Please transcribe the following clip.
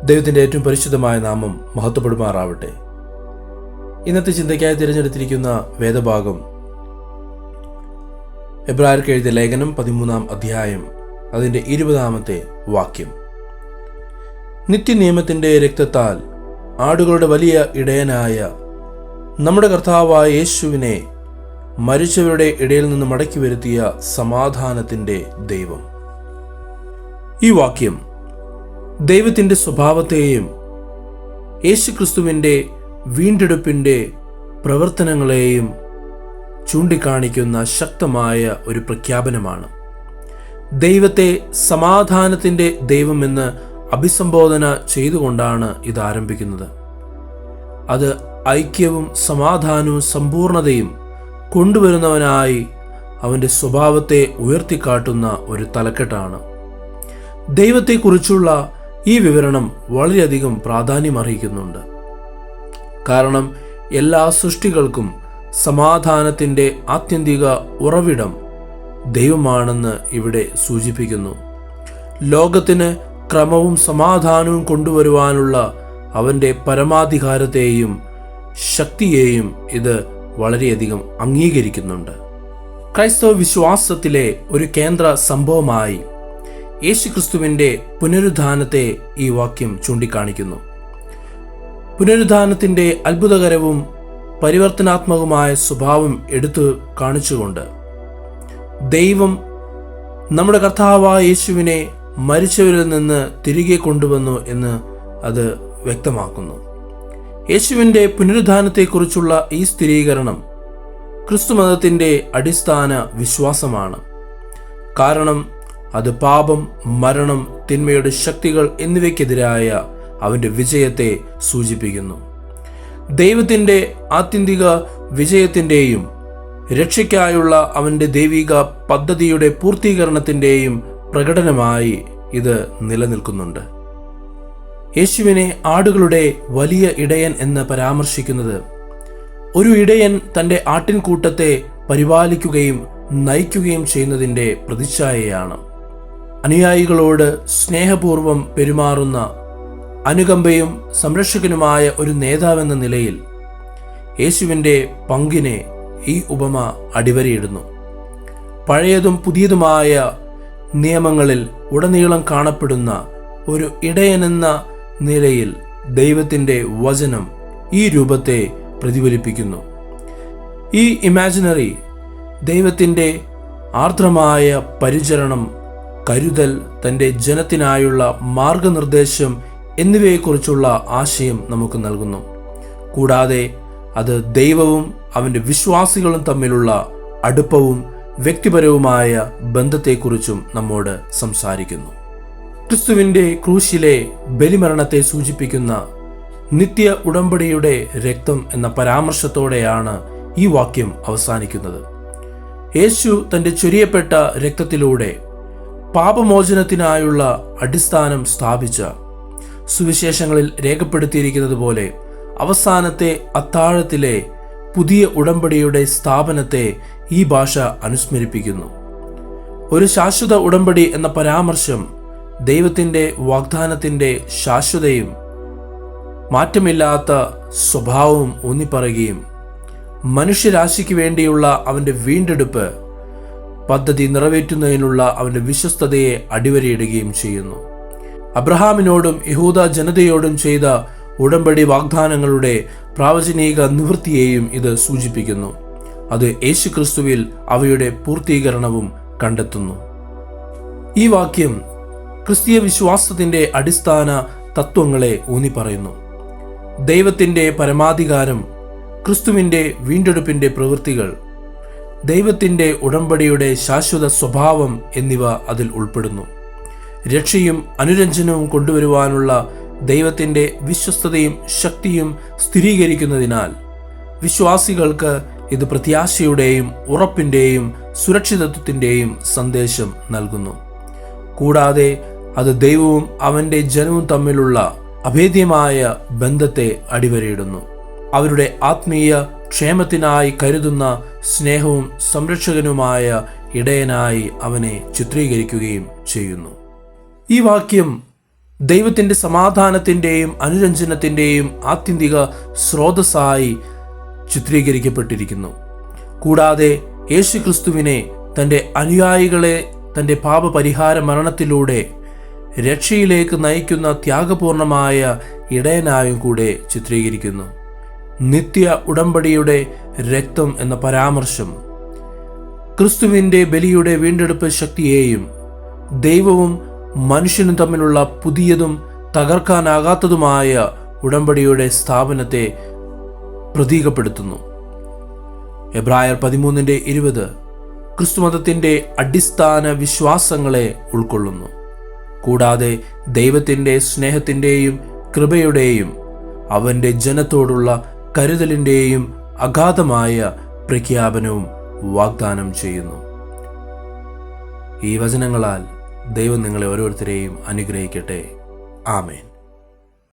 ദൈവത്തിൻ്റെ ഏറ്റവും പരിശുദ്ധമായ നാമം മഹത്വപ്പെടുമാറാവട്ടെ. ഇന്നത്തെ ചിന്തയ്ക്കായി തിരഞ്ഞെടുത്തിരിക്കുന്ന വേദഭാഗം എബ്രായർക്ക് എഴുതിയ ലേഖനം 13-ാം അധ്യായം അതിൻ്റെ 20-ാമത്തെ വാക്യം. നിത്യനിയമത്തിൻ്റെ രക്തത്താൽ ആടുകളുടെ വലിയ ഇടയനായ നമ്മുടെ കർത്താവായ യേശുവിനെ മരിച്ചവരുടെ ഇടയിൽ നിന്ന് മടക്കി വരുത്തിയ സമാധാനത്തിൻ്റെ ദൈവം. ഈ വാക്യം ദൈവത്തിൻ്റെ സ്വഭാവത്തെയും യേശുക്രിസ്തുവിൻ്റെ വീണ്ടെടുപ്പിൻ്റെ പ്രവർത്തനങ്ങളെയും ചൂണ്ടിക്കാണിക്കുന്ന ശക്തമായ ഒരു പ്രഖ്യാപനമാണ്. ദൈവത്തെ സമാധാനത്തിൻ്റെ ദൈവമെന്ന് അഭിസംബോധന ചെയ്തുകൊണ്ടാണ് ഇത് ആരംഭിക്കുന്നത്. അത് ഐക്യവും സമാധാനവും സമ്പൂർണതയും കൊണ്ടുവരുന്നവനായി അവൻ്റെ സ്വഭാവത്തെ ഉയർത്തിക്കാട്ടുന്ന ഒരു തലക്കെട്ടാണ്. ദൈവത്തെക്കുറിച്ചുള്ള ഈ വിവരണം വളരെയധികം പ്രാധാന്യമർഹിക്കുന്നുണ്ട്. കാരണം എല്ലാ സൃഷ്ടികൾക്കും സമാധാനത്തിൻ്റെ ആത്യന്തിക ഉറവിടം ദൈവമാണെന്ന് ഇവിടെ സൂചിപ്പിക്കുന്നു. ലോകത്തിന് ക്രമവും സമാധാനവും കൊണ്ടുവരുവാനുള്ള അവൻ്റെ പരമാധികാരത്തെയും ശക്തിയെയും ഇത് വളരെയധികം അംഗീകരിക്കുന്നുണ്ട്. ക്രൈസ്തവ വിശ്വാസത്തിലെ ഒരു കേന്ദ്ര സംഭവമായി യേശുക്രിസ്തുവിൻ്റെ പുനരുദ്ധാനത്തെ ഈ വാക്യം ചൂണ്ടിക്കാണിക്കുന്നു. പുനരുദ്ധാനത്തിൻ്റെ അത്ഭുതകരവും പരിവർത്തനാത്മകവുമായ സ്വഭാവം എടുത്തു കാണിച്ചുകൊണ്ട് ദൈവം നമ്മുടെ കർത്താവായ യേശുവിനെ മരിച്ചവരിൽ നിന്ന് തിരികെ കൊണ്ടുവന്നു എന്ന് അത് വ്യക്തമാക്കുന്നു. യേശുവിൻ്റെ പുനരുദ്ധാനത്തെക്കുറിച്ചുള്ള ഈ സ്ഥിരീകരണം ക്രിസ്തുമതത്തിൻ്റെ അടിസ്ഥാന വിശ്വാസമാണ്. കാരണം അത് പാപം, മരണം, തിന്മയുടെ ശക്തികൾ എന്നിവയ്ക്കെതിരായ അവൻ്റെ വിജയത്തെ സൂചിപ്പിക്കുന്നു. ദൈവത്തിൻ്റെ ആത്യന്തിക വിജയത്തിൻ്റെയും രക്ഷയ്ക്കായുള്ള അവൻ്റെ ദൈവിക പദ്ധതിയുടെ പൂർത്തീകരണത്തിൻ്റെയും പ്രകടനമായി ഇത് നിലനിൽക്കുന്നുണ്ട്. യേശുവിനെ ആടുകളുടെ വലിയ ഇടയൻ എന്ന് പരാമർശിക്കുന്നത് ഒരു ഇടയൻ തൻ്റെ ആട്ടിൻകൂട്ടത്തെ പരിപാലിക്കുകയും നയിക്കുകയും ചെയ്യുന്നതിൻ്റെ പ്രതിച്ഛായയാണ്. അനുയായികളോട് സ്നേഹപൂർവം പെരുമാറുന്ന അനുകമ്പയും സംരക്ഷകനുമായ ഒരു നേതാവെന്ന നിലയിൽ യേശുവിൻ്റെ പങ്കിനെ ഈ ഉപമ അടിവരയിടുന്നു. പഴയതും പുതിയതുമായ നിയമങ്ങളിൽ ഉടനീളം കാണപ്പെടുന്ന ഒരു ഇടയനെന്ന നിലയിൽ ദൈവത്തിൻ്റെ വചനം ഈ രൂപത്തെ പ്രതിഫലിപ്പിക്കുന്നു. ഈ ഇമാജിനറി ദൈവത്തിൻ്റെ ആർദ്രമായ പരിചരണം, കരുതൽ, തൻ്റെ ജനത്തിനായുള്ള മാർഗനിർദ്ദേശം എന്നിവയെക്കുറിച്ചുള്ള ആശയം നമുക്ക് നൽകുന്നു. കൂടാതെ അത് ദൈവവും അവൻ്റെ വിശ്വാസികളും തമ്മിലുള്ള അടുപ്പവും വ്യക്തിപരവുമായ ബന്ധത്തെക്കുറിച്ചും നമ്മോട് സംസാരിക്കുന്നു. ക്രിസ്തുവിൻ്റെ ക്രൂശിലെ ബലിമരണത്തെ സൂചിപ്പിക്കുന്ന നിത്യ ഉടമ്പടിയുടെ രക്തം എന്ന പരാമർശത്തോടെയാണ് ഈ വാക്യം അവസാനിക്കുന്നത്. യേശു തൻ്റെ ചൊരിയപ്പെട്ട രക്തത്തിലൂടെ പാപമോചനത്തിനായുള്ള അടിസ്ഥാനം സ്ഥാപിച്ച സുവിശേഷങ്ങളിൽ രേഖപ്പെടുത്തിയിരിക്കുന്നത് പോലെ അവസാനത്തെ അത്താഴത്തിലെ പുതിയ ഉടമ്പടിയുടെ സ്ഥാപനത്തെ ഈ ഭാഷ അനുസ്മരിപ്പിക്കുന്നു. ഒരു ശാശ്വത ഉടമ്പടി എന്ന പരാമർശം ദൈവത്തിൻ്റെ വാഗ്ദാനത്തിൻ്റെ ശാശ്വതയും മാറ്റമില്ലാത്ത സ്വഭാവവും ഊന്നിപ്പറയുകയും മനുഷ്യരാശിക്ക് വേണ്ടിയുള്ള അവൻ്റെ വീണ്ടെടുപ്പ് പദ്ധതി നിറവേറ്റുന്നതിനുള്ള അവൻ്റെ വിശ്വസ്തതയെ അടിവരയിടുകയും ചെയ്യുന്നു. അബ്രഹാമിനോടും യഹൂദ ജനതയോടും ചെയ്ത ഉടമ്പടി വാഗ്ദാനങ്ങളുടെ പ്രാവചനിക നിവൃത്തിയെയും ഇത് സൂചിപ്പിക്കുന്നു. അത് യേശുക്രിസ്തുവിൽ അവയുടെ പൂർത്തീകരണവും കണ്ടെത്തുന്നു. ഈ വാക്യം ക്രിസ്തീയ വിശ്വാസത്തിൻ്റെ അടിസ്ഥാന തത്വങ്ങളെ ഊന്നിപ്പറയുന്നു. ദൈവത്തിൻ്റെ പരമാധികാരം, ക്രിസ്തുവിൻ്റെ വീണ്ടെടുപ്പിൻ്റെ പ്രവൃത്തികൾ, ദൈവത്തിൻ്റെ ഉടമ്പടിയുടെ ശാശ്വത സ്വഭാവം എന്നിവ അതിൽ ഉൾപ്പെടുന്നു. രക്ഷയും അനുരഞ്ജനവും കൊണ്ടുവരുവാനുള്ള ദൈവത്തിൻ്റെ വിശ്വസ്തതയും ശക്തിയും സ്ഥിരീകരിക്കുന്നതിനാൽ വിശ്വാസികൾക്ക് ഇത് പ്രത്യാശയുടെയും ഉറപ്പിൻ്റെയും സുരക്ഷിതത്വത്തിൻ്റെയും സന്ദേശം നൽകുന്നു. കൂടാതെ അത് ദൈവവും അവൻ്റെ ജനവും തമ്മിലുള്ള അഭേദ്യമായ ബന്ധത്തെ അടിവരയിടുന്നു. അവരുടെ ആത്മീയ ക്ഷേമത്തിനായി കരുതുന്ന സ്നേഹവും സംരക്ഷകനുമായ ഇടയനായി അവനെ ചിത്രീകരിക്കുകയും ചെയ്യുന്നു. ഈ വാക്യം ദൈവത്തിൻ്റെ സമാധാനത്തിൻ്റെയും അനുരഞ്ജനത്തിൻ്റെയും ആത്യന്തിക സ്രോതസ്സായി ചിത്രീകരിക്കപ്പെട്ടിരിക്കുന്നു. കൂടാതെ യേശുക്രിസ്തുവിനെ തൻ്റെ അനുയായികളെ തൻ്റെ പാപപരിഹാര മരണത്തിലൂടെ രക്ഷയിലേക്ക് നയിക്കുന്ന ത്യാഗപൂർണമായ ഇടയനായും കൂടെ ചിത്രീകരിക്കുന്നു. നിത്യ ഉടമ്പടിയുടെ രക്തം എന്ന പരാമർശം ക്രിസ്തുവിൻ്റെ ബലിയുടെ വീണ്ടെടുപ്പ് ശക്തിയെയും ദൈവവും മനുഷ്യനും തമ്മിലുള്ള പുതിയതും തകർക്കാനാകാത്തതുമായ ഉടമ്പടിയുടെ സ്ഥാപനത്തെ പ്രതീകപ്പെടുത്തുന്നു. എബ്രായർ 13:20 ക്രിസ്തുമതത്തിൻ്റെ അടിസ്ഥാന വിശ്വാസങ്ങളെ ഉൾക്കൊള്ളുന്നു. കൂടാതെ ദൈവത്തിൻ്റെ സ്നേഹത്തിൻ്റെയും കൃപയുടെയും അവൻ്റെ ജനത്തോടുള്ള കരുതലിൻ്റെയും അഗാധമായ പ്രഖ്യാപനവും വാഗ്ദാനം ചെയ്യുന്നു. ഈ വചനങ്ങളാൽ ദൈവം നിങ്ങളെ ഓരോരുത്തരെയും അനുഗ്രഹിക്കട്ടെ. ആമേൻ.